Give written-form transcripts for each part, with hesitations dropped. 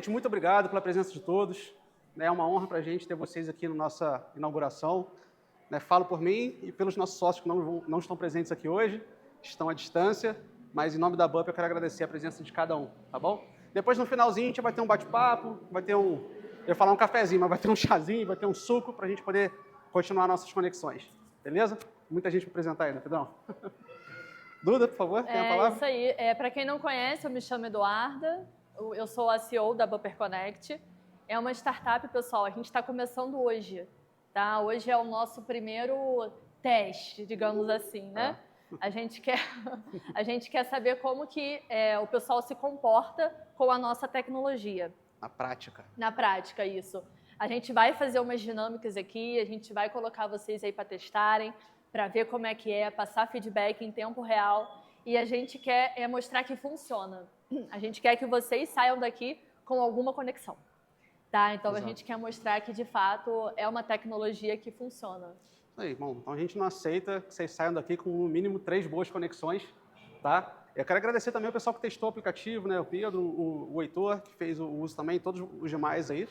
Gente, muito obrigado pela presença de todos. É uma honra para a gente ter vocês aqui na nossa inauguração. Falo por mim e pelos nossos sócios que não estão presentes aqui hoje, estão à distância, mas em nome da BUP eu quero agradecer a presença de cada um, tá bom? Depois, no finalzinho, a gente vai ter um bate-papo, vai ter eu ia falar um cafezinho, mas vai ter um chazinho, vai ter um suco para a gente poder continuar nossas conexões, beleza? Muita gente para apresentar ainda, Pedrão. Duda, por favor, tem a palavra? Isso aí. Para quem não conhece, eu me chamo Eduarda, eu sou a CEO da Bupper Connect. É uma startup, pessoal, a gente está começando hoje, tá? Hoje é o nosso primeiro teste, digamos assim, né? A gente quer saber como que o pessoal se comporta com a nossa tecnologia. Na prática. Na prática, isso. A gente vai fazer umas dinâmicas aqui, a gente vai colocar vocês aí para testarem, para ver como é que é, passar feedback em tempo real. E a gente quer mostrar que funciona. A gente quer que vocês saiam daqui com alguma conexão. Tá? Então, Exato. A gente quer mostrar que, de fato, é uma tecnologia que funciona. Aí, bom, então a gente não aceita que vocês saiam daqui com no mínimo 3 boas conexões, tá? Eu quero agradecer também o pessoal que testou o aplicativo, né? O Pedro, o Heitor, que fez o uso também, todos os demais aí,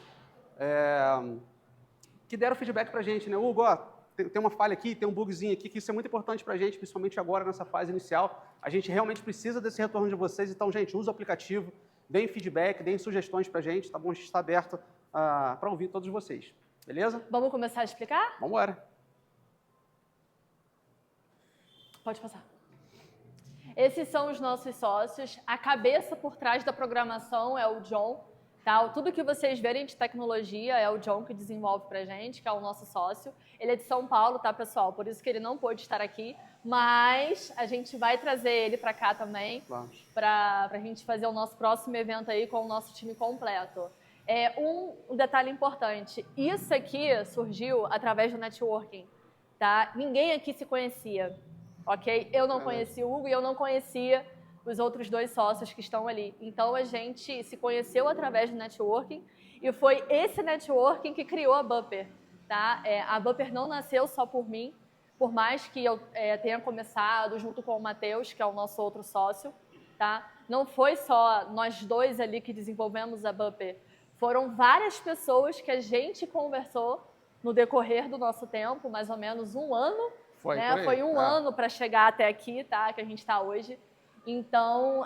que deram feedback pra gente, né? Hugo, ó, tem uma falha aqui, tem um bugzinho aqui, que isso é muito importante pra gente, principalmente agora nessa fase inicial. A gente realmente precisa desse retorno de vocês, então, gente, usa o aplicativo, deem feedback, deem sugestões pra gente, tá bom? A gente está aberto para ouvir todos vocês, beleza? Vamos começar a explicar? Vamos embora. Pode passar. Esses são os nossos sócios. A cabeça por trás da programação é o John. Tá? Tudo que vocês verem de tecnologia é o John que desenvolve pra gente, que é o nosso sócio. Ele é de São Paulo, tá, pessoal? Por isso que ele não pôde estar aqui. Mas a gente vai trazer ele para cá também, para a gente fazer o nosso próximo evento aí com o nosso time completo. Um detalhe importante, isso aqui surgiu através do networking. Tá? Ninguém aqui se conhecia. Ok? Eu não conhecia o Hugo e eu não conhecia os outros 2 sócios que estão ali. Então, a gente se conheceu através do networking e foi esse networking que criou a Bupper. Tá? A Bupper não nasceu só por mim, por mais que eu tenha começado junto com o Matheus, que é o nosso outro sócio. Tá? Não foi só nós 2 ali que desenvolvemos a Bupper. Foram várias pessoas que a gente conversou no decorrer do nosso tempo, mais ou menos 1 ano. Foi um ano para chegar até aqui, tá? Que a gente está hoje. Então,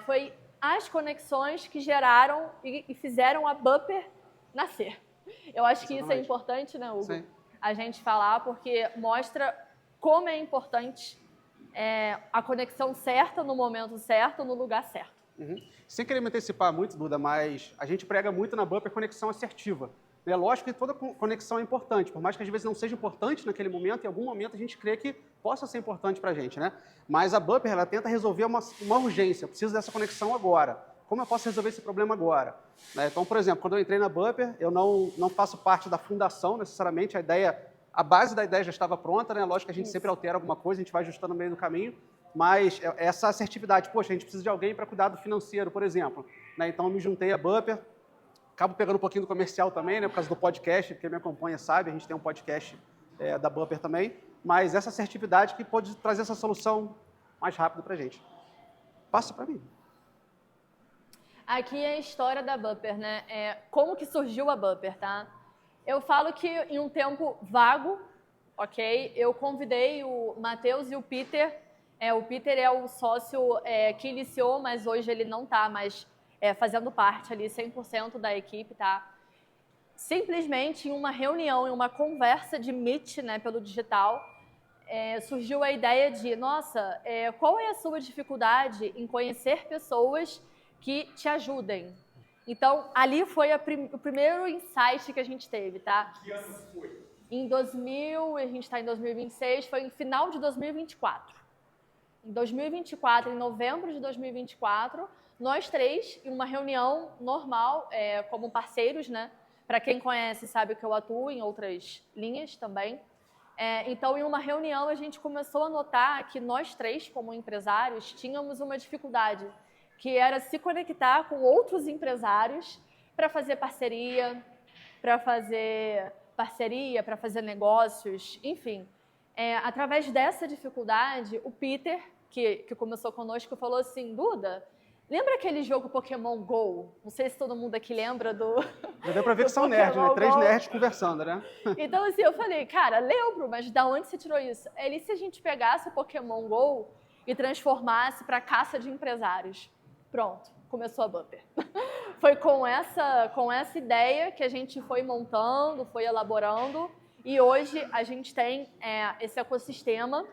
foi as conexões que geraram e fizeram a Bupper nascer. Eu acho que isso é importante, né, Hugo? Sim. A gente falar, porque mostra como é importante a conexão certa, no momento certo, no lugar certo. Uhum. Sem querer me antecipar muito, Duda, mas a gente prega muito na Bupper conexão assertiva. É lógico que toda conexão é importante, por mais que às vezes não seja importante naquele momento, em algum momento a gente crê que possa ser importante para a gente, né? Mas a Bupper, ela tenta resolver uma urgência, eu preciso dessa conexão agora. Como eu posso resolver esse problema agora? Então, por exemplo, quando eu entrei na Bupper, eu não faço parte da fundação necessariamente, a base da ideia já estava pronta, né? Lógico que a gente sempre altera alguma coisa, a gente vai ajustando no meio do caminho, mas essa assertividade, poxa, a gente precisa de alguém para cuidar do financeiro, por exemplo. Então, eu me juntei à Bupper. Acabo pegando um pouquinho do comercial também, né, por causa do podcast, quem me acompanha sabe, a gente tem um podcast da Bupper também, mas essa assertividade que pode trazer essa solução mais rápido para a gente. Passa para mim. Aqui é a história da Bupper, né? Como que surgiu a Bupper, tá? Eu falo que em um tempo vago, ok? Eu convidei o Matheus e o Peter. O Peter é o sócio que iniciou, mas hoje ele não está mais fazendo parte ali 100% da equipe, tá? Simplesmente em uma reunião, em uma conversa de Meet, né, pelo digital, surgiu a ideia de, nossa, qual é a sua dificuldade em conhecer pessoas que te ajudem? Então, ali foi o primeiro insight que a gente teve, tá? Que ano foi? A gente está em 2026, foi em final de 2024. Em 2024, em novembro de 2024, nós 3, em uma reunião normal, como parceiros, né? Para quem conhece, sabe que eu atuo em outras linhas também. Então, em uma reunião, a gente começou a notar que nós 3, como empresários, tínhamos uma dificuldade, que era se conectar com outros empresários para fazer parceria, para fazer negócios, enfim. Através dessa dificuldade, o Peter, que começou conosco, falou assim, Duda, Lembra aquele jogo Pokémon GO? Não sei se todo mundo aqui lembra do... Já deu pra ver que são nerds, né? 3 nerds conversando, né? Então, assim, eu falei, cara, lembro, mas da onde você tirou isso? Ele, se a gente pegasse o Pokémon GO e transformasse para caça de empresários. Pronto, começou a Bupper. Foi com essa ideia que a gente foi montando, foi elaborando, e hoje a gente tem esse ecossistema,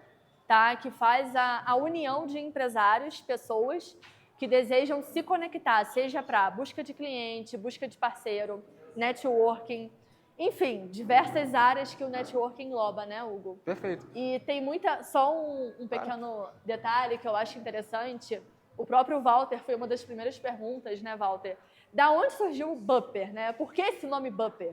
tá, que faz a união de empresários, pessoas que desejam se conectar, seja para busca de cliente, busca de parceiro, networking, enfim, diversas áreas que o networking engloba, né, Hugo? Perfeito. E tem só um pequeno detalhe que eu acho interessante. O próprio Walter foi uma das primeiras perguntas, né, Walter? Da onde surgiu o Bupper, né? Por que esse nome Bupper?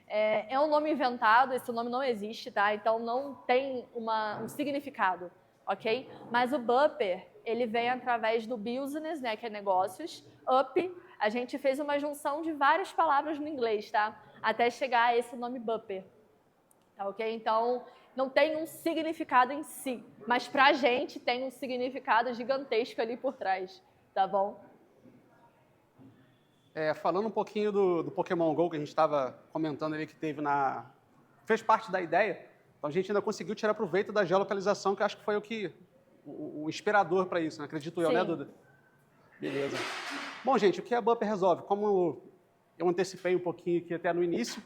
É um nome inventado, esse nome não existe, tá? Então não tem um significado, ok? Mas o Bupper, ele vem através do business, né, que é negócios, up. A gente fez uma junção de várias palavras no inglês, tá? Até chegar a esse nome Bupper, tá, ok? Então não tem um significado em si, mas pra gente tem um significado gigantesco ali por trás, tá bom? Falando um pouquinho do Pokémon GO que a gente estava comentando ali, que fez parte da ideia, então a gente ainda conseguiu tirar proveito da geolocalização, que eu acho que foi o inspirador para isso, né? Acredito eu, Sim. né, Duda? Beleza. Bom, gente, o que a Bupper resolve? Como eu antecipei um pouquinho aqui até no início,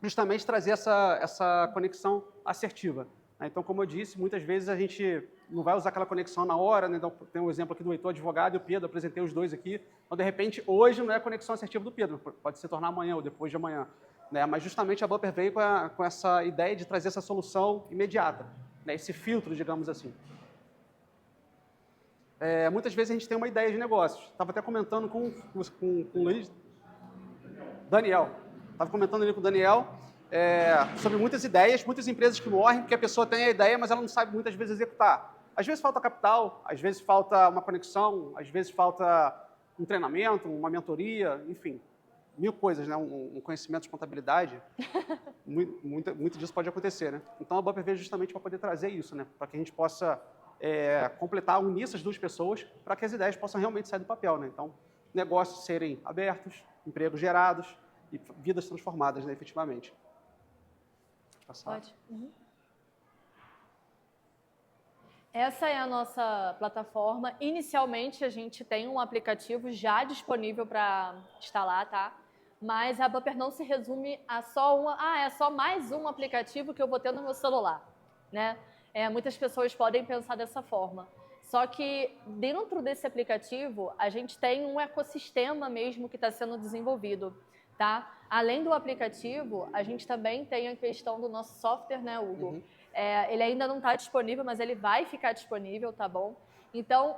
justamente trazer essa conexão assertiva. Então, como eu disse, muitas vezes a gente não vai usar aquela conexão na hora, né? Então, tem um exemplo aqui do Heitor, advogado, e o Pedro, apresentei os dois aqui. Então, de repente, hoje não é a conexão assertiva do Pedro, pode se tornar amanhã ou depois de amanhã, né? Mas justamente a Bupper veio com essa ideia de trazer essa solução imediata, né? Esse filtro, digamos assim. Muitas vezes a gente tem uma ideia de negócios. Estava até comentando com o Luiz, Daniel. Estava comentando ali com o Daniel sobre muitas ideias, muitas empresas que morrem porque a pessoa tem a ideia, mas ela não sabe muitas vezes executar. Às vezes falta capital, às vezes falta uma conexão, às vezes falta um treinamento, uma mentoria, enfim, mil coisas, né? Um conhecimento de contabilidade. Muito disso pode acontecer, né? Então a Bupper veio justamente para poder trazer isso, né? Para que a gente possa completar, unir essas duas pessoas para que as ideias possam realmente sair do papel, né? Então, negócios serem abertos, empregos gerados e vidas transformadas, né, efetivamente. Pode. Uhum. Essa é a nossa plataforma. Inicialmente, a gente tem um aplicativo já disponível para instalar, tá? Mas a Bupper não se resume a só é só mais um aplicativo que eu vou ter no meu celular, né? Muitas pessoas podem pensar dessa forma. Só que dentro desse aplicativo, a gente tem um ecossistema mesmo que está sendo desenvolvido, tá? Além do aplicativo, a gente também tem a questão do nosso software, né, Hugo? Uhum. Ele ainda não está disponível, mas ele vai ficar disponível, tá bom? Então,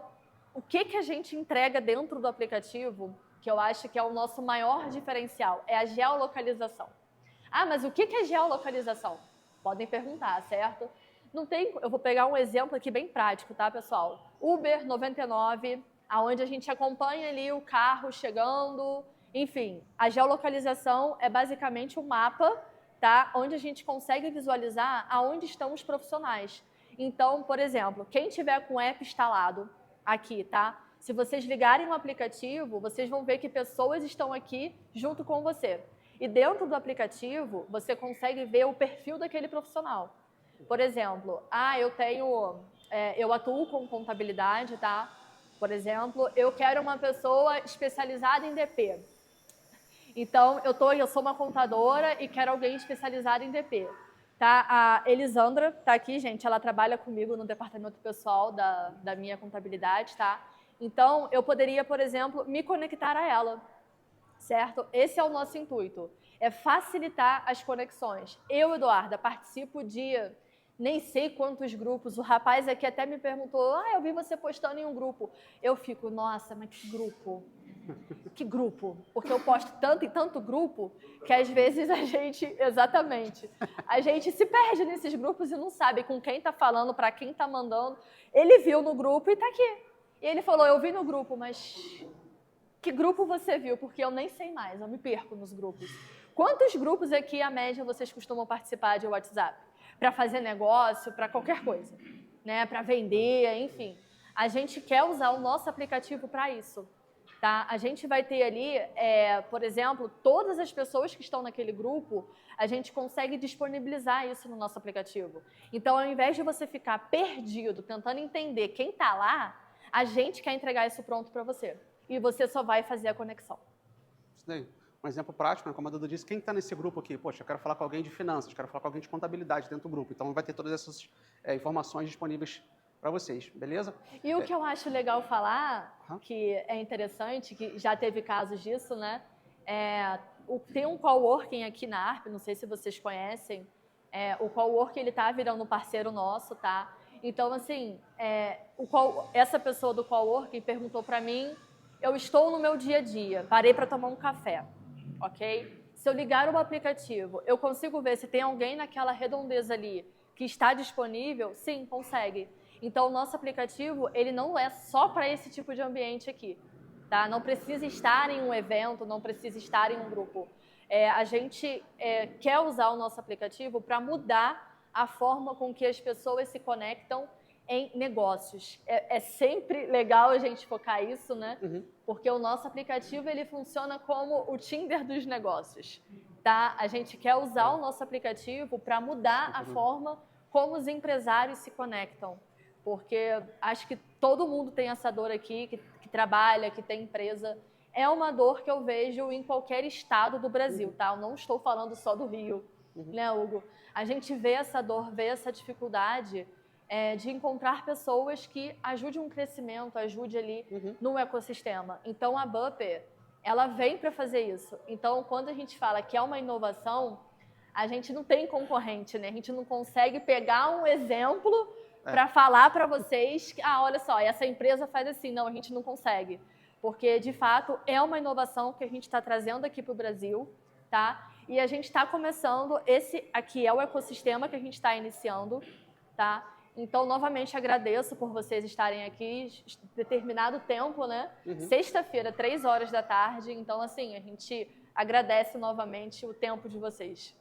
o que a gente entrega dentro do aplicativo, que eu acho que é o nosso maior diferencial, é a geolocalização. Ah, mas o que é geolocalização? Podem perguntar, certo? Não tem, eu vou pegar um exemplo aqui bem prático, tá, pessoal? Uber 99, aonde a gente acompanha ali o carro chegando, enfim, a geolocalização é basicamente um mapa, tá, onde a gente consegue visualizar aonde estão os profissionais. Então, por exemplo, quem tiver com o app instalado aqui, tá? Se vocês ligarem o aplicativo, vocês vão ver que pessoas estão aqui junto com você. E dentro do aplicativo, você consegue ver o perfil daquele profissional. Por exemplo, eu atuo com contabilidade, tá? Por exemplo, eu quero uma pessoa especializada em DP. Então, eu sou uma contadora e quero alguém especializado em DP. Tá? A Elisandra tá aqui, gente, ela trabalha comigo no departamento pessoal da minha contabilidade, tá? Então, eu poderia, por exemplo, me conectar a ela, certo? Esse é o nosso intuito, é facilitar as conexões. Eu, Eduarda, participo de nem sei quantos grupos. O rapaz aqui até me perguntou, eu vi você postando em um grupo. Eu fico, nossa, mas que grupo? Que grupo? Porque eu posto tanto e tanto grupo que às vezes a gente se perde nesses grupos e não sabe com quem está falando, para quem está mandando. Ele viu no grupo e está aqui. E ele falou, eu vi no grupo, mas que grupo você viu? Porque eu nem sei mais, eu me perco nos grupos. Quantos grupos aqui, a média, vocês costumam participar de WhatsApp? Para fazer negócio, para qualquer coisa, né? Para vender, enfim. a gente quer usar o nosso aplicativo para isso. Tá? A gente vai ter ali, por exemplo, todas as pessoas que estão naquele grupo, a gente consegue disponibilizar isso no nosso aplicativo. Então, ao invés de você ficar perdido, tentando entender quem está lá, a gente quer entregar isso pronto para você. E você só vai fazer a conexão. Isso daí. Um exemplo prático, né? Como a Duda disse, quem está nesse grupo aqui? Poxa, eu quero falar com alguém de finanças, quero falar com alguém de contabilidade dentro do grupo. Então, vai ter todas essas informações disponíveis para vocês, beleza? E o que eu acho legal falar, que é interessante, que já teve casos disso, né? Tem um coworking aqui na ARP, não sei se vocês conhecem. O coworking, ele tá virando um parceiro nosso, tá? Então, assim, essa pessoa do coworking perguntou para mim, eu estou no meu dia a dia, parei para tomar um café, ok? Se eu ligar o aplicativo, eu consigo ver se tem alguém naquela redondeza ali que está disponível? Sim, consegue. Então, o nosso aplicativo, ele não é só para esse tipo de ambiente aqui, tá? Não precisa estar em um evento, não precisa estar em um grupo. A gente quer usar o nosso aplicativo para mudar a forma com que as pessoas se conectam em negócios. É sempre legal a gente focar isso, né? Uhum. Porque o nosso aplicativo, ele funciona como o Tinder dos negócios, tá? A gente quer usar o nosso aplicativo para mudar a forma como os empresários se conectam. Porque acho que todo mundo tem essa dor aqui, que trabalha, que tem empresa. É uma dor que eu vejo em qualquer estado do Brasil, tá? Eu não estou falando só do Rio, né, Hugo? A gente vê essa dor, vê essa dificuldade de encontrar pessoas que ajudem um crescimento, ajude ali no ecossistema. Então, a Bupper, ela vem para fazer isso. Então, quando a gente fala que é uma inovação, a gente não tem concorrente, né? A gente não consegue pegar um exemplo para falar para vocês que, olha só, essa empresa faz assim. Não, a gente não consegue. Porque, de fato, é uma inovação que a gente está trazendo aqui para o Brasil, tá? E a gente está começando, esse aqui é o ecossistema que a gente está iniciando, tá? Então, novamente, agradeço por vocês estarem aqui, determinado tempo, né? Sexta-feira, 3 horas da tarde. Então, assim, a gente agradece novamente o tempo de vocês.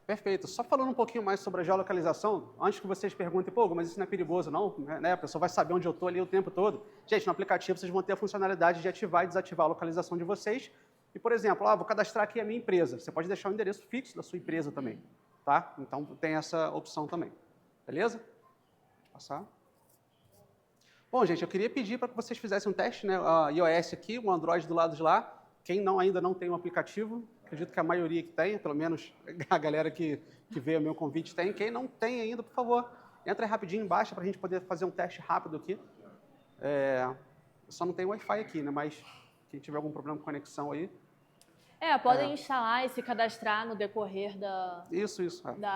Perfeito. Só falando um pouquinho mais sobre a geolocalização, antes que vocês perguntem, pô, mas isso não é perigoso não? Né? A pessoa vai saber onde eu estou ali o tempo todo. Gente, no aplicativo vocês vão ter a funcionalidade de ativar e desativar a localização de vocês. E, por exemplo, vou cadastrar aqui a minha empresa. Você pode deixar o endereço fixo da sua empresa também, tá? Então, tem essa opção também. Beleza? Passar. Bom, gente, eu queria pedir para que vocês fizessem um teste, né? A iOS aqui, o Android do lado de lá. Quem ainda não tem um aplicativo, acredito que a maioria que tem, pelo menos a galera que veio ao meu convite tem. Quem não tem ainda, por favor, entra aí rapidinho, baixa para a gente poder fazer um teste rápido aqui. Só não tem Wi-Fi aqui, né? Mas quem tiver algum problema com conexão aí... podem instalar e se cadastrar no decorrer da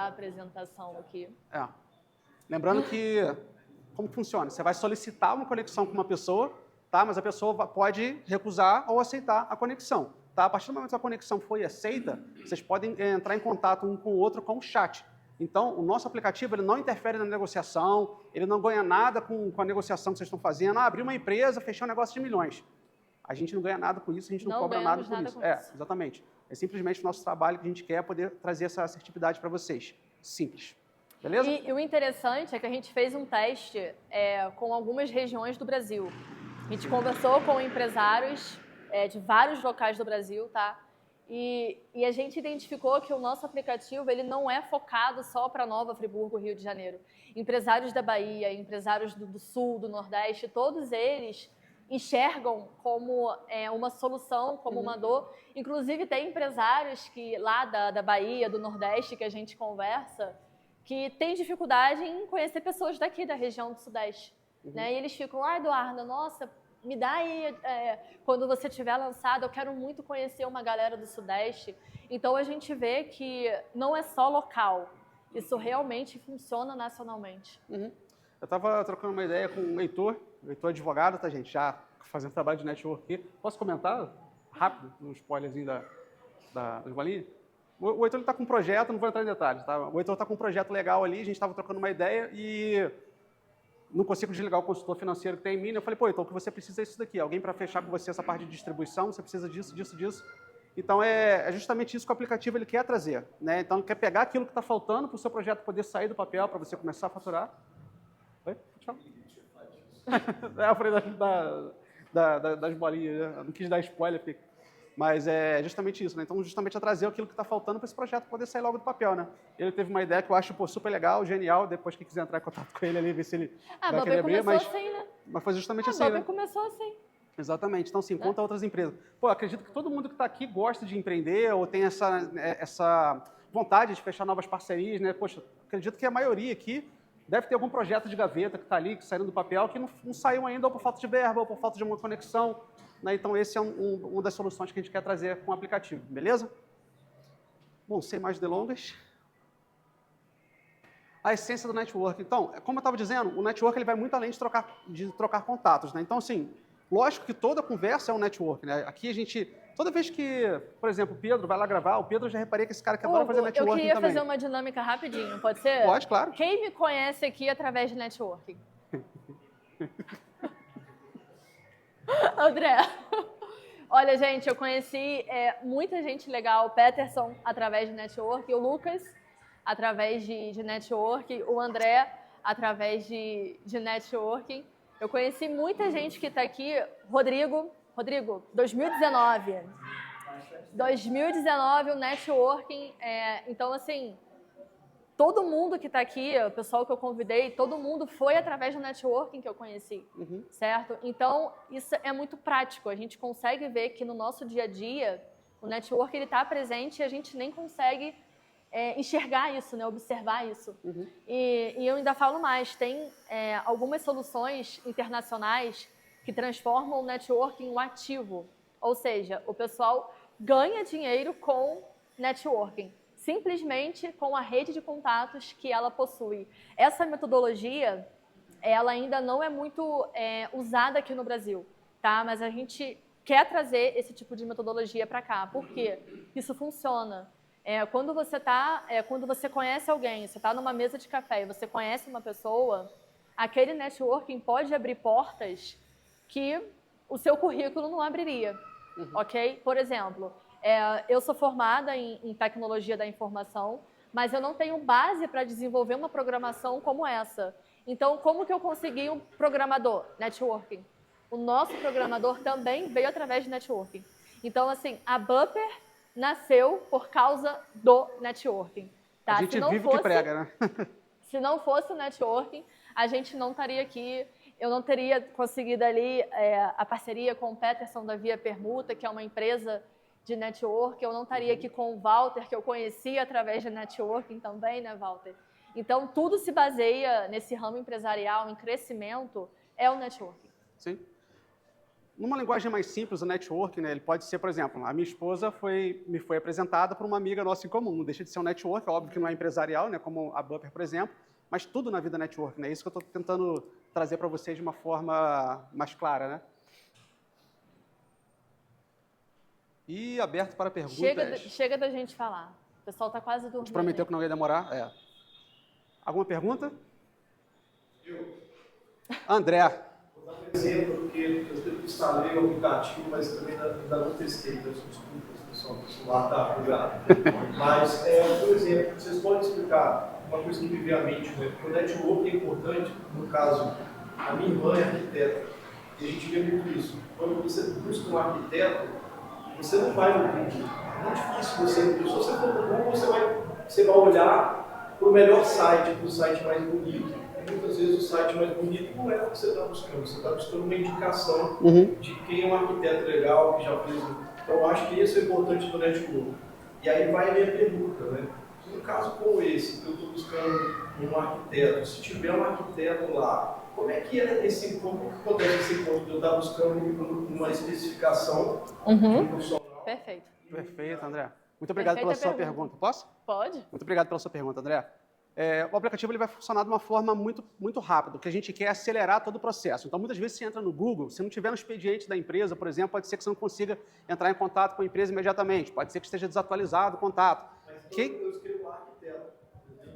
apresentação aqui. Lembrando que, como funciona? Você vai solicitar uma conexão com uma pessoa, tá? Mas a pessoa pode recusar ou aceitar a conexão. Tá? A partir do momento que a conexão foi aceita, vocês podem entrar em contato um com o outro com o chat. Então, o nosso aplicativo ele não interfere na negociação, ele não ganha nada com a negociação que vocês estão fazendo. Abrir uma empresa, fechar um negócio de milhões. A gente não ganha nada com isso, a gente não cobra nada por isso. Exatamente. É simplesmente o nosso trabalho que a gente quer poder trazer essa assertividade para vocês. Simples. Beleza? E o interessante é que a gente fez um teste com algumas regiões do Brasil. A gente conversou com empresários de vários locais do Brasil, tá? E a gente identificou que o nosso aplicativo ele não é focado só para Nova Friburgo, Rio de Janeiro. Empresários da Bahia, empresários do Sul, do Nordeste, todos eles enxergam como uma solução, como uma dor. Inclusive, tem empresários que lá da Bahia, do Nordeste, que a gente conversa, que têm dificuldade em conhecer pessoas daqui, da região do Sudeste. Né? E eles ficam, Eduardo, nossa, me dá aí, quando você tiver lançado, eu quero muito conhecer uma galera do Sudeste. Então, a gente vê que não é só local, isso realmente funciona nacionalmente. Eu estava trocando uma ideia com o Heitor advogado, tá, gente? Já fazendo trabalho de network aqui. Posso comentar rápido, um spoilerzinho da bolinha? O Heitor está com um projeto, não vou entrar em detalhes, tá? O Heitor está com um projeto legal ali, a gente estava trocando uma ideia e não consigo desligar o consultor financeiro que tem em mim. Eu falei, pô, então o que você precisa é isso daqui, alguém para fechar com você essa parte de distribuição, você precisa disso, disso, disso. Então, é justamente isso que o aplicativo ele quer trazer, né? Então, ele quer pegar aquilo que está faltando para o seu projeto poder sair do papel, para você começar a faturar. Oi? Tchau. Eu falei das bolinhas, né? Eu não quis dar spoiler, mas é justamente isso, né? Então, justamente é trazer aquilo que está faltando para esse projeto poder sair logo do papel, né? Ele teve uma ideia que eu acho super legal, genial. Depois, quem quiser entrar em contato com ele ali, ver se ele vai querer abrir. Mas assim, né? Mas foi justamente assim, A né? começou assim. Exatamente. Então, sim, conta a outras empresas. Pô, acredito que todo mundo que está aqui gosta de empreender ou tem essa vontade de fechar novas parcerias, né? Poxa, acredito que a maioria aqui deve ter algum projeto de gaveta que está ali, que saiu do papel, que não saiu ainda ou por falta de verba ou por falta de uma conexão. Né? Então, esse é uma das soluções que a gente quer trazer com o aplicativo, beleza? Bom, sem mais delongas. A essência do network. Então, como eu estava dizendo, o network ele vai muito além de trocar contatos. Né? Então, assim, lógico que toda conversa é um network. Né? Aqui a gente, toda vez que, por exemplo, o Pedro vai lá gravar, o Pedro, eu já reparei que esse cara que adora fazer networking também. Eu queria fazer uma dinâmica rapidinho, pode ser? Pode, claro. Quem me conhece aqui através de networking? André. Olha, gente, eu conheci muita gente legal. O Peterson, através de networking. O Lucas, através de networking. O André, através de networking. Eu conheci muita gente que está aqui. Rodrigo, 2019. 2019, o networking. Então, assim, todo mundo que está aqui, o pessoal que eu convidei, todo mundo foi através do networking que eu conheci, certo? Então, isso é muito prático. A gente consegue ver que no nosso dia a dia, o networking está presente e a gente nem consegue enxergar isso, né? Observar isso. E eu ainda falo mais, tem algumas soluções internacionais que transformam o networking em um ativo. Ou seja, o pessoal ganha dinheiro com networking, simplesmente com a rede de contatos que ela possui. Essa metodologia, ela ainda não é muito usada aqui no Brasil, tá? Mas a gente quer trazer esse tipo de metodologia para cá. Por quê? Isso funciona. Quando você conhece alguém, você está numa mesa de café e você conhece uma pessoa, aquele networking pode abrir portas que o seu currículo não abriria, ok? Por exemplo, eu sou formada em tecnologia da informação, mas eu não tenho base para desenvolver uma programação como essa. Então, como que eu consegui um programador? Networking. O nosso programador também veio através de networking. Então, assim, a Bupper nasceu por causa do networking. Tá? A gente vive o que prega, né? Se não fosse o networking, a gente não estaria aqui. Eu não teria conseguido ali a parceria com o Peterson da Via Permuta, que é uma empresa de network. Eu não estaria aqui com o Walter, que eu conheci através de networking também, né, Walter? Então, tudo se baseia nesse ramo empresarial, em crescimento, é o networking. Sim. Numa linguagem mais simples, o networking, né, ele pode ser, por exemplo, a minha esposa me foi apresentada por uma amiga nossa em comum. Não deixa de ser um network, é óbvio que não é empresarial, né, como a Bupper, por exemplo, mas tudo na vida é networking. É isso que eu estou tentando trazer para vocês de uma forma mais clara, né? E aberto para perguntas. Chega da gente falar. O pessoal está quase dormindo. A gente prometeu que não ia demorar? Alguma pergunta? André. Vou dar um exemplo, porque eu instalei o aplicativo, mas também ainda não testei, então desculpa, pessoal, o celular está bugado. Mas, por exemplo, vocês podem explicar uma coisa que me veio à mente, né? Porque o network é importante, no caso, a minha irmã é arquiteta, e a gente vê muito isso. Quando você busca um arquiteto, você não vai no Google. É muito difícil você. Se você for no Google, você vai olhar para o melhor site, para o site mais bonito. E muitas vezes o site mais bonito não é o que você está buscando. Você está buscando uma indicação de quem é um arquiteto legal, que já fez. Então, eu acho que isso é importante do network. E aí vai a minha pergunta, né? No caso como esse, que eu estou buscando um arquiteto, se tiver um arquiteto lá, como é que é esse encontro? O que acontece nesse encontro de eu estar buscando uma especificação profissional? Perfeito. Perfeito, André. Muito obrigado pela sua pergunta. Posso? Pode. Muito obrigado pela sua pergunta, André. O aplicativo ele vai funcionar de uma forma muito, muito rápida. O que a gente quer é acelerar todo o processo. Então, muitas vezes você entra no Google, se não tiver no expediente da empresa, por exemplo, pode ser que você não consiga entrar em contato com a empresa imediatamente. Pode ser que esteja desatualizado o contato. Eu escrevo lá arquiteto.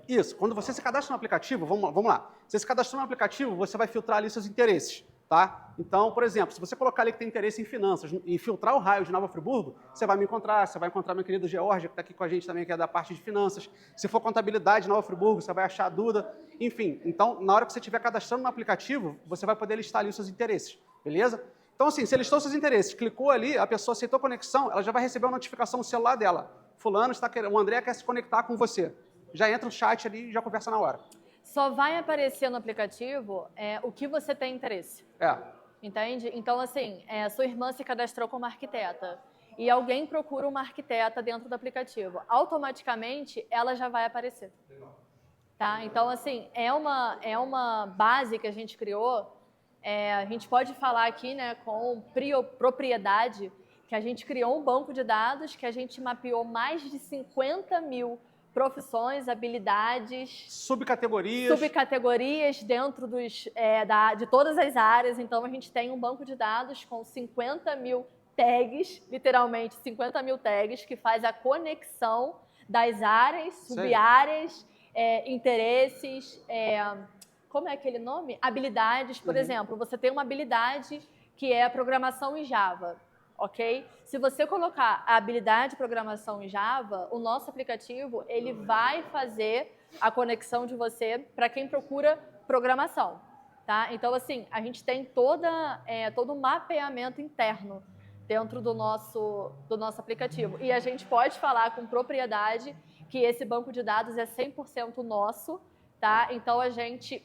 Isso. Quando você se cadastra no aplicativo, vamos lá. Você se cadastrou no aplicativo, você vai filtrar ali seus interesses. tá? Então, por exemplo, se você colocar ali que tem interesse em finanças e filtrar o raio de Nova Friburgo, você vai me encontrar, você vai encontrar meu querido George, que está aqui com a gente também, que é da parte de finanças. Se for contabilidade de Nova Friburgo, você vai achar a Duda. Enfim, então, na hora que você estiver cadastrando no aplicativo, você vai poder listar ali os seus interesses, beleza? Então, assim, você listou seus interesses, clicou ali, a pessoa aceitou a conexão, ela já vai receber uma notificação no celular dela. Fulano está querendo, o André quer se conectar com você. Já entra no chat ali e já conversa na hora. Só vai aparecer no aplicativo o que você tem interesse. Entende? Então, assim, sua irmã se cadastrou como arquiteta e alguém procura uma arquiteta dentro do aplicativo. Automaticamente, ela já vai aparecer. Tá? Então, assim, é uma base que a gente criou. A gente pode falar aqui, né, com propriedade, que a gente criou um banco de dados, que a gente mapeou mais de 50 mil profissões, habilidades, subcategorias dentro de todas as áreas. Então, a gente tem um banco de dados com 50 mil tags, literalmente 50 mil tags, que faz a conexão das áreas, sub-áreas, interesses, como é aquele nome? Habilidades, por exemplo. Você tem uma habilidade que é programação em Java. Ok? Se você colocar a habilidade de programação em Java, o nosso aplicativo ele vai fazer a conexão de você para quem procura programação. Tá? Então, assim, a gente tem todo um mapeamento interno dentro do nosso aplicativo. E a gente pode falar com propriedade que esse banco de dados é 100% nosso. Tá? Então,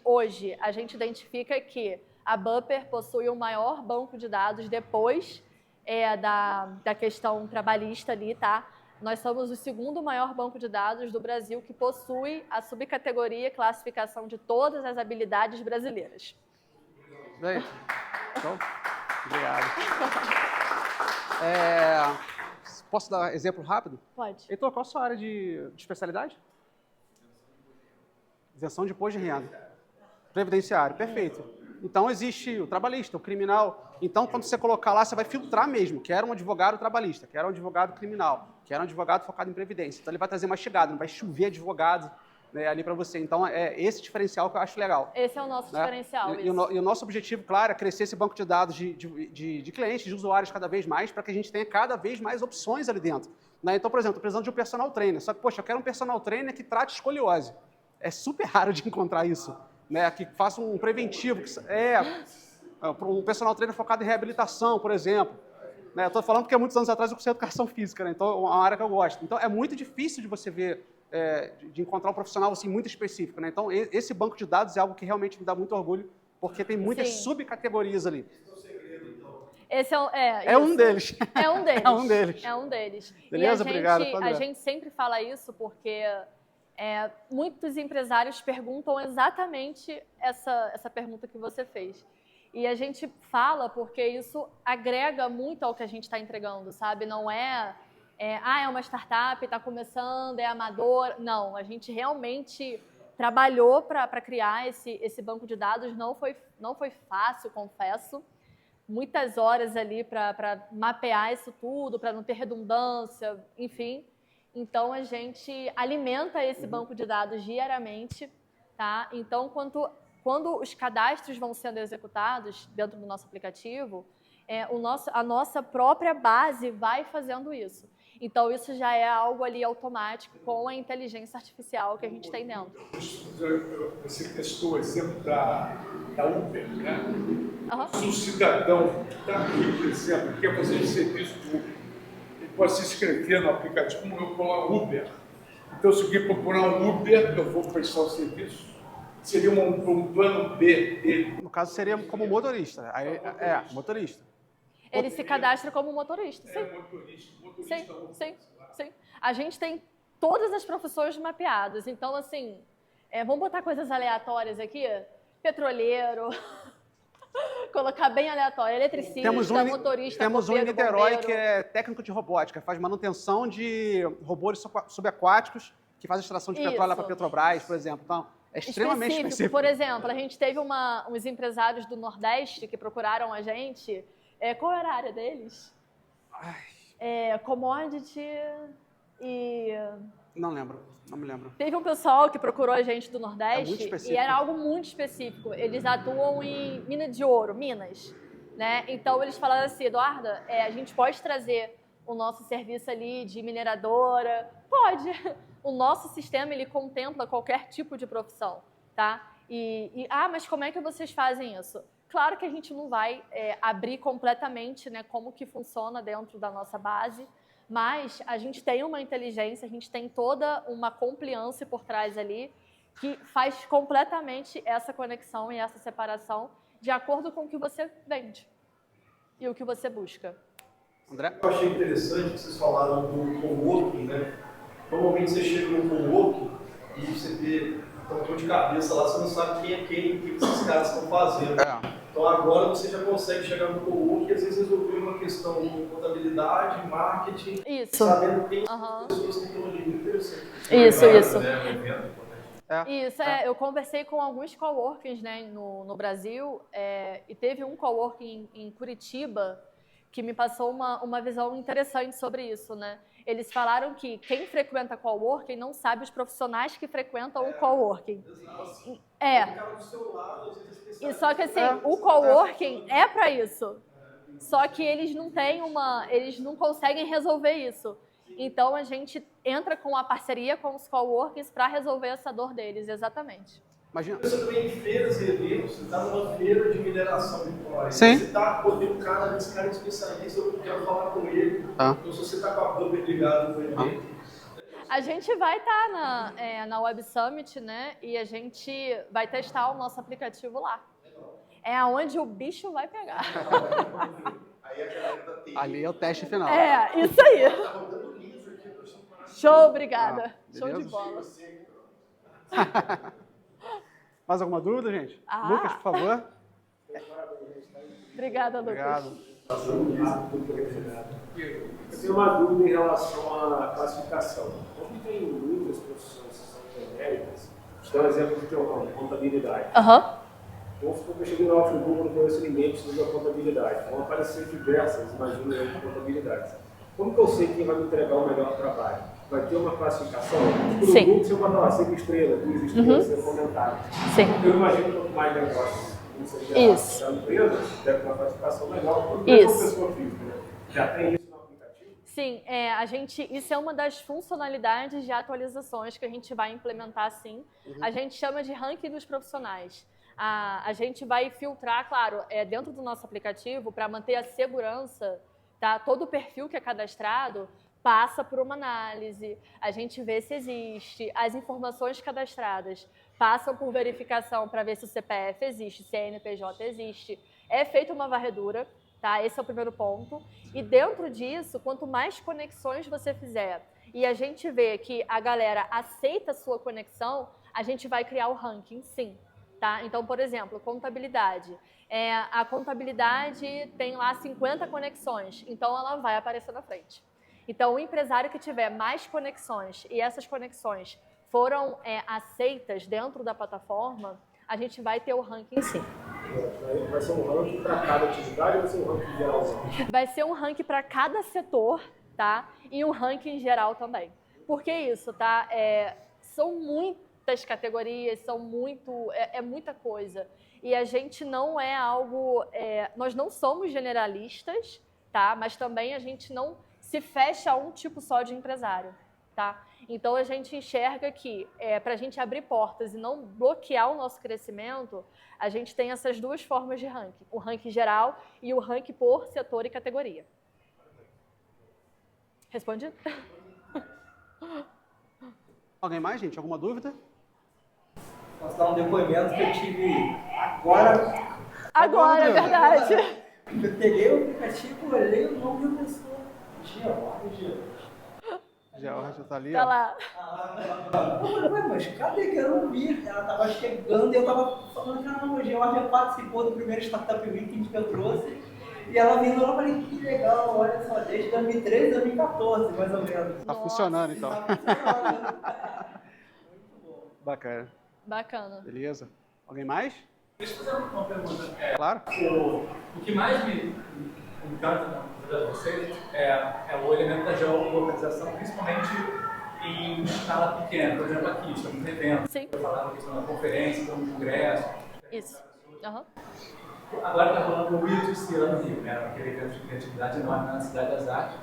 hoje, a gente identifica que a Bupper possui o maior banco de dados depois da questão trabalhista ali, tá? Nós somos o segundo maior banco de dados do Brasil que possui a subcategoria e classificação de todas as habilidades brasileiras. Bem, então, obrigado. Posso dar exemplo rápido? Pode. Heitor, qual a sua área de especialidade? Isenção de imposto de renda. Previdenciário, perfeito. Então, existe o trabalhista, o criminal. Então, quando você colocar lá, você vai filtrar mesmo. Quero um advogado trabalhista, quero um advogado criminal, quero um advogado focado em previdência. Então, ele vai trazer mastigado, não vai chover advogado, né, ali para você. Então, é esse diferencial que eu acho legal. Esse é o nosso diferencial. E o nosso objetivo, claro, é crescer esse banco de dados de clientes, de usuários cada vez mais, para que a gente tenha cada vez mais opções ali dentro. Né? Então, por exemplo, estou precisando de um personal trainer. Só que, poxa, eu quero um personal trainer que trate escoliose. É super raro de encontrar isso. Né, que faça um preventivo, um personal trainer focado em reabilitação, por exemplo. Né, eu estou falando porque há muitos anos atrás eu cursei educação física, né, então é uma área que eu gosto. Então é muito difícil de você ver, de encontrar um profissional assim, muito específico. Né? Então esse banco de dados é algo que realmente me dá muito orgulho, porque tem muitas subcategorias ali. Esse é um deles. É um deles. É um deles. É um deles. Beleza? Obrigado. A gente sempre fala isso porque muitos empresários perguntam exatamente essa pergunta que você fez. E a gente fala porque isso agrega muito ao que a gente está entregando, sabe? Não é uma startup, está começando, é amador. Não, a gente realmente trabalhou para criar esse banco de dados. Não foi fácil, confesso. Muitas horas ali para mapear isso tudo, para não ter redundância, enfim. Então, a gente alimenta esse banco de dados diariamente, tá? Então, quando os cadastros vão sendo executados dentro do nosso aplicativo, a nossa própria base vai fazendo isso. Então, isso já é algo ali automático com a inteligência artificial que a gente tem dentro. Você testou o exemplo da Uber, né? Uhum. Se um cidadão que está aqui, por exemplo, quer fazer um serviço de Uber, ele pode se inscrever no aplicativo, como eu coloco Uber. Então, se alguém procurar um Uber, eu vou prestar o serviço. Seria um plano B dele. No caso, seria como motorista. Motorista. Ele se cadastra como motorista, sim. Motorista. Sim. A gente tem todas as profissões mapeadas. Então, assim, vamos botar coisas aleatórias aqui? Petroleiro, colocar bem aleatório, eletricista, motorista, temos um em Niterói que é técnico de robótica, faz manutenção de robôs subaquáticos, que faz extração de petróleo lá para a Petrobras, por exemplo. Então, é extremamente específico. Por exemplo, a gente teve uns empresários do Nordeste que procuraram a gente. Qual era a área deles? Commodity e... Não lembro, não me lembro. Teve um pessoal que procurou a gente do É muito Nordeste específico. e era algo muito específico. Eles atuam em mina de ouro, Minas, né? Então eles falaram assim, Eduarda, a gente pode trazer o nosso serviço ali de mineradora? Pode. O nosso sistema, ele contempla qualquer tipo de profissão, tá? Mas como é que vocês fazem isso? Claro que a gente não vai abrir completamente, né, como que funciona dentro da nossa base, mas a gente tem uma inteligência, a gente tem toda uma compliance por trás ali que faz completamente essa conexão e essa separação de acordo com o que você vende e o que você busca. André? Eu achei interessante que vocês falaram do coworking, né? Normalmente você chega no coworking e você vê uma dor de cabeça lá, você não sabe quem é quem, o que esses caras estão fazendo. Então agora você já consegue chegar no coworking e às vezes resolver uma questão de contabilidade, marketing, Isso. sabendo quem são as pessoas que estão ali. Muito interessante. Isso. Né? Isso, eu conversei com alguns coworkings, né, no Brasil, e teve um coworking em Curitiba que me passou uma visão interessante sobre isso, né? Eles falaram que quem frequenta coworking não sabe os profissionais que frequentam o coworking. E só que assim, o coworking é para isso. Só que eles não têm eles não conseguem resolver isso. Então a gente entra com a parceria com os coworkings para resolver essa dor deles, exatamente. Imagina. Você também em feiras e eventos, você está numa feira de mineração virtual. Sim. Você está com um cara, esse cara é especialista, eu quero falar com ele. Então se você está com a bumper ligada no evento. A gente vai estar na Web Summit, né? E a gente vai testar o nosso aplicativo lá. É aonde o bicho vai pegar. Ali é o teste final. Isso aí. Show, obrigada. Show de bola. Mais alguma dúvida, gente? Lucas, por favor. Obrigada, Lucas. Obrigado. Eu tenho uma dúvida em relação à classificação. Como tem muitas profissões que são genéricas, vou dar um exemplo do teu ramo, contabilidade. Vamos supor que eu cheguei no Alfa Google, não conheço ninguém que estuda contabilidade. Vão aparecer diversas, imagino eu, de contabilidades. Como que eu sei quem vai me entregar o melhor trabalho? Vai ter uma classificação? Sim. Google, se eu botar lá 5 estrelas, 2 estrelas, sem comentário. Sim. Eu imagino que quanto mais negócio Isso. da empresa, deve ter uma classificação legal. Isso. Pessoa física, né? Já tem isso no aplicativo? Sim, isso é uma das funcionalidades de atualizações que a gente vai implementar, sim. A gente chama de ranking dos profissionais. A gente vai filtrar, claro, dentro do nosso aplicativo, para manter a segurança, tá? Todo o perfil que é cadastrado passa por uma análise, a gente vê se existe, as informações cadastradas passam por verificação para ver se o CPF existe, se a CNPJ existe. É feita uma varredura, tá? Esse é o primeiro ponto. E dentro disso, quanto mais conexões você fizer e a gente vê que a galera aceita a sua conexão, a gente vai criar o ranking, sim. Tá? Então, por exemplo, contabilidade. A contabilidade tem lá 50 conexões, então ela vai aparecer na frente. Então, o empresário que tiver mais conexões e essas conexões foram aceitas dentro da plataforma, a gente vai ter o ranking sim. Vai ser um ranking para cada atividade ou vai ser um ranking geral? Vai ser um ranking para cada setor, tá? E um ranking geral também. Por que isso, tá? São muitas categorias, é muita coisa. E a gente não é algo... nós não somos generalistas, tá? Mas também a gente não se fecha a um tipo só de empresário, tá? Então, a gente enxerga que, para a gente abrir portas e não bloquear o nosso crescimento, a gente tem essas duas formas de ranking. O ranking geral e o ranking por setor e categoria. Responde? Alguém mais, gente? Alguma dúvida? Posso dar um depoimento que eu tive agora. Agora, é verdade. Eu peguei o aplicativo, olhei o nome da pessoa. Georgia tá ali, Tá ó. lá. Ué, mas cadê que eu não vi? Ela tava chegando e eu tava falando, caramba, a Georgia participou do primeiro Startup Weekend que eu trouxe. E ela vindo lá, eu falei, que legal, olha só, desde 2013, 2014, mais ou menos. Tá funcionando, então. Tá funcionando. Muito bom. Bacana. Bacana. Beleza. Alguém mais? Deixa eu fazer uma pergunta. Claro. O que mais me encanta na vida de vocês é o elemento da geolocalização, principalmente em escala pequena. Por exemplo, aqui, estamos em evento. Sim. Eu falava a questão da conferência, do congresso. Isso. Uhum. Agora está rolando o U2C lá no Rio, né? Aquele evento de criatividade enorme na Cidade das Artes.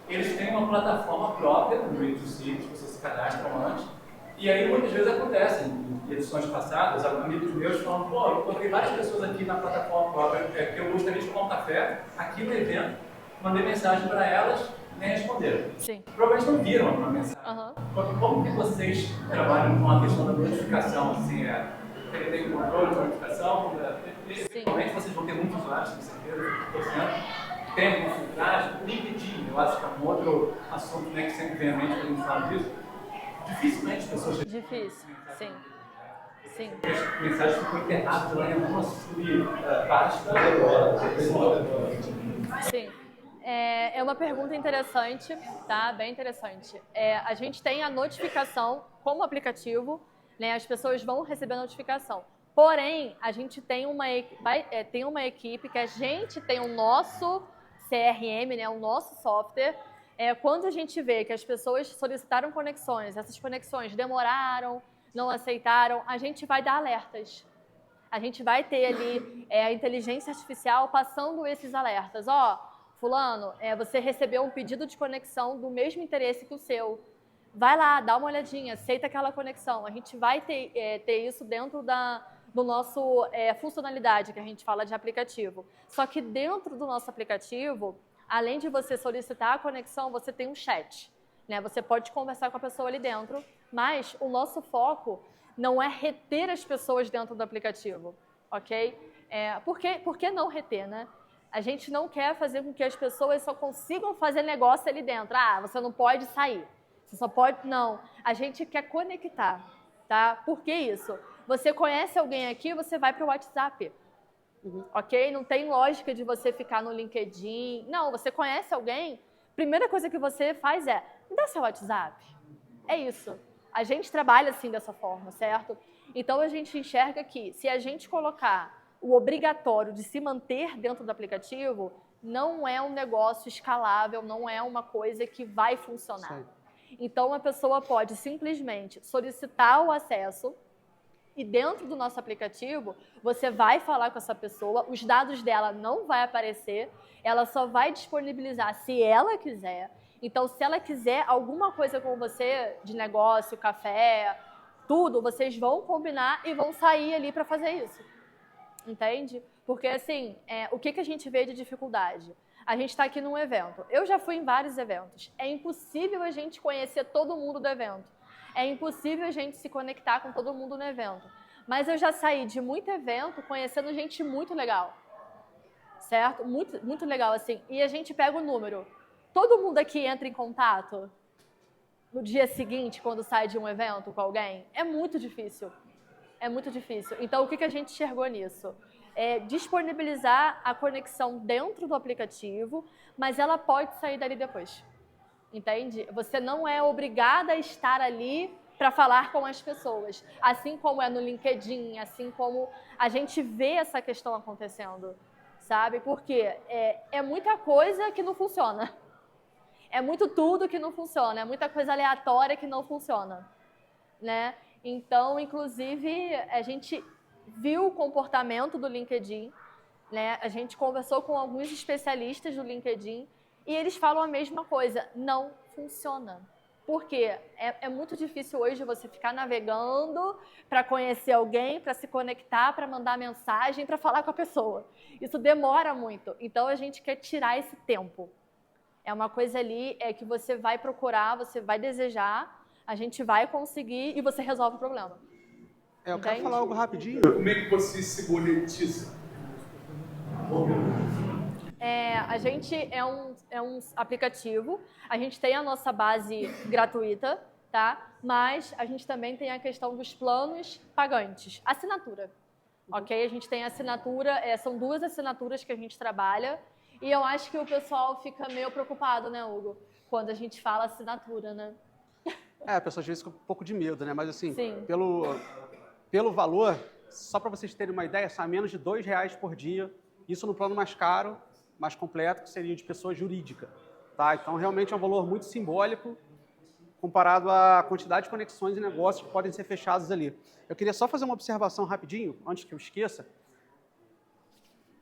Eles têm uma plataforma própria no U2C, que vocês se cadastram antes. E aí, muitas vezes acontece, em edições passadas, amigos meus falam, pô, eu encontrei várias pessoas aqui na plataforma própria que eu gostaria de tomar um café aqui no evento, mandei mensagem para elas, nem responderam. Sim. Provavelmente não viram uma mensagem. Uhum. Como que vocês trabalham com a questão da notificação? Assim, ele tem controle de notificação? Principalmente vocês vão ter muitos usuários, com certeza, 100%. Tem alguma filtragem? O LinkedIn, eu acho que é um outro assunto, né, que sempre vem à mente quando a gente fala disso. Dificilmente as pessoas... Difícil, sim. Sim. As mensagens ficam enterradas lá em alguma subpasta. Sim. É uma pergunta interessante, tá? Bem interessante. A gente tem a notificação como aplicativo, né? As pessoas vão receber a notificação. Porém, a gente tem uma equipe que a gente tem o nosso CRM, né? O nosso software. Quando a gente vê que as pessoas solicitaram conexões, essas conexões demoraram, não aceitaram, a gente vai dar alertas. A gente vai ter ali a inteligência artificial passando esses alertas. Fulano, você recebeu um pedido de conexão do mesmo interesse que o seu. Vai lá, dá uma olhadinha, aceita aquela conexão. A gente vai ter isso dentro do nosso funcionalidade, que a gente fala de aplicativo. Só que dentro do nosso aplicativo, além de você solicitar a conexão, você tem um chat, né? Você pode conversar com a pessoa ali dentro, mas o nosso foco não é reter as pessoas dentro do aplicativo, ok? Por que não reter, né? A gente não quer fazer com que as pessoas só consigam fazer negócio ali dentro. Você não pode sair, você só pode... Não, a gente quer conectar, tá? Por que isso? Você conhece alguém aqui, você vai para o WhatsApp. Ok? Não tem lógica de você ficar no LinkedIn. Não, você conhece alguém, primeira coisa que você faz me dá seu WhatsApp. É isso. A gente trabalha assim dessa forma, certo? Então a gente enxerga que se a gente colocar o obrigatório de se manter dentro do aplicativo, não é um negócio escalável, não é uma coisa que vai funcionar. Sim. Então a pessoa pode simplesmente solicitar o acesso. E dentro do nosso aplicativo, você vai falar com essa pessoa, os dados dela não vai aparecer, ela só vai disponibilizar se ela quiser. Então, se ela quiser alguma coisa com você, de negócio, café, tudo, vocês vão combinar e vão sair ali para fazer isso. Entende? Porque, assim, o que a gente vê de dificuldade? A gente está aqui num evento. Eu já fui em vários eventos. É impossível a gente conhecer todo mundo do evento. É impossível a gente se conectar com todo mundo no evento. Mas eu já saí de muito evento conhecendo gente muito legal. Certo? Muito, muito legal, assim. E a gente pega o número. Todo mundo aqui entra em contato no dia seguinte, quando sai de um evento com alguém? É muito difícil. É muito difícil. Então, o que a gente enxergou nisso? Disponibilizar a conexão dentro do aplicativo, mas ela pode sair dali depois. Entende? Você não é obrigada a estar ali para falar com as pessoas. Assim como é no LinkedIn, assim como a gente vê essa questão acontecendo, sabe? Porque é muita coisa que não funciona. É muito tudo que não funciona. É muita coisa aleatória que não funciona, né? Então, inclusive, a gente viu o comportamento do LinkedIn, né? A gente conversou com alguns especialistas do LinkedIn e eles falam a mesma coisa, não funciona. Por quê? É muito difícil hoje você ficar navegando para conhecer alguém, para se conectar, para mandar mensagem, para falar com a pessoa. Isso demora muito. Então, a gente quer tirar esse tempo. É uma coisa ali que você vai procurar, você vai desejar, a gente vai conseguir e você resolve o problema. Eu quero falar algo rapidinho. Como é que você se monetiza? A gente é um aplicativo, a gente tem a nossa base gratuita, tá? Mas a gente também tem a questão dos planos pagantes, assinatura, ok? A gente tem assinatura, são 2 assinaturas que a gente trabalha e eu acho que o pessoal fica meio preocupado, né, Hugo? Quando a gente fala assinatura, né? A pessoa às vezes fica um pouco de medo, né? Mas assim, Sim. pelo valor, só para vocês terem uma ideia, sai menos de R$2 por dia, isso no plano mais caro, mais completo, que seria de pessoa jurídica, tá? Então, realmente é um valor muito simbólico comparado à quantidade de conexões e negócios que podem ser fechados ali. Eu queria só fazer uma observação rapidinho, antes que eu esqueça.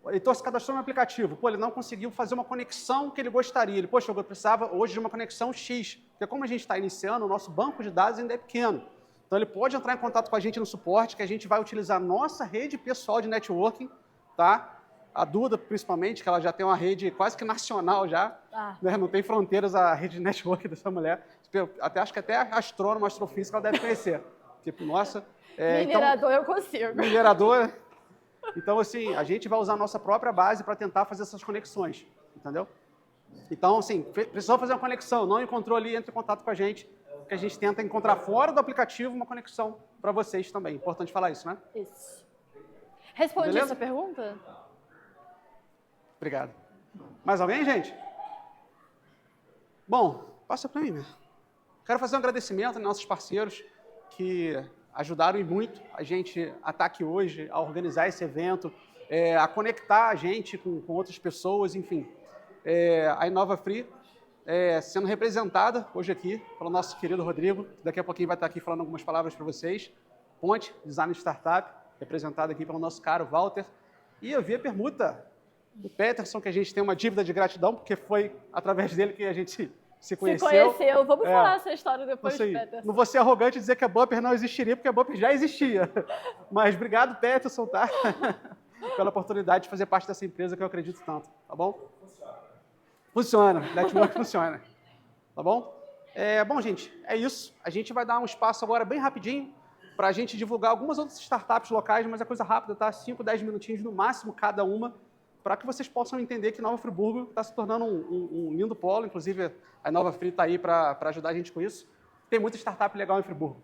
O eleitor se cadastrou no aplicativo, ele não conseguiu fazer uma conexão que ele gostaria. Ele, poxa, eu precisava hoje de uma conexão X, porque como a gente está iniciando, o nosso banco de dados ainda é pequeno. Então ele pode entrar em contato com a gente no suporte, que a gente vai utilizar a nossa rede pessoal de networking, tá? A Duda, principalmente, que ela já tem uma rede quase que nacional já, né? Não tem fronteiras a rede de networking dessa mulher. Acho que até astrônomo, astrofísica, ela deve conhecer. Tipo, nossa... Minerador eu consigo. Minerador... Então, assim, a gente vai usar a nossa própria base para tentar fazer essas conexões, entendeu? Então, assim, precisou fazer uma conexão, não encontrou ali, entre em contato com a gente, que a gente tenta encontrar fora do aplicativo uma conexão para vocês também. Importante falar isso, né? Isso. Respondi Beleza? essa pergunta? Obrigado. Mais alguém, gente? Bom, passa para mim, né? Quero fazer um agradecimento aos nossos parceiros que ajudaram muito a gente a estar aqui hoje, a organizar esse evento, a conectar a gente com outras pessoas, enfim. A Inova Free sendo representada hoje aqui pelo nosso querido Rodrigo, que daqui a pouquinho vai estar aqui falando algumas palavras para vocês. Ponte, Design de Startup, representado aqui pelo nosso caro Walter. E eu vi a permuta do Peterson, que a gente tem uma dívida de gratidão, porque foi através dele que a gente se conheceu. Vamos falar essa história depois, Peterson. Não vou ser arrogante e dizer que a Bumper não existiria, porque a Bumper já existia. Mas obrigado, Peterson, tá? Pela oportunidade de fazer parte dessa empresa que eu acredito tanto, tá bom? Funciona, network funciona, tá bom? Bom, gente, é isso. A gente vai dar um espaço agora bem rapidinho para a gente divulgar algumas outras startups locais, mas é coisa rápida, tá? 5, 10 minutinhos no máximo cada uma, para que vocês possam entender que Nova Friburgo está se tornando um lindo polo. Inclusive, a Nova Free está aí para ajudar a gente com isso. Tem muita startup legal em Friburgo.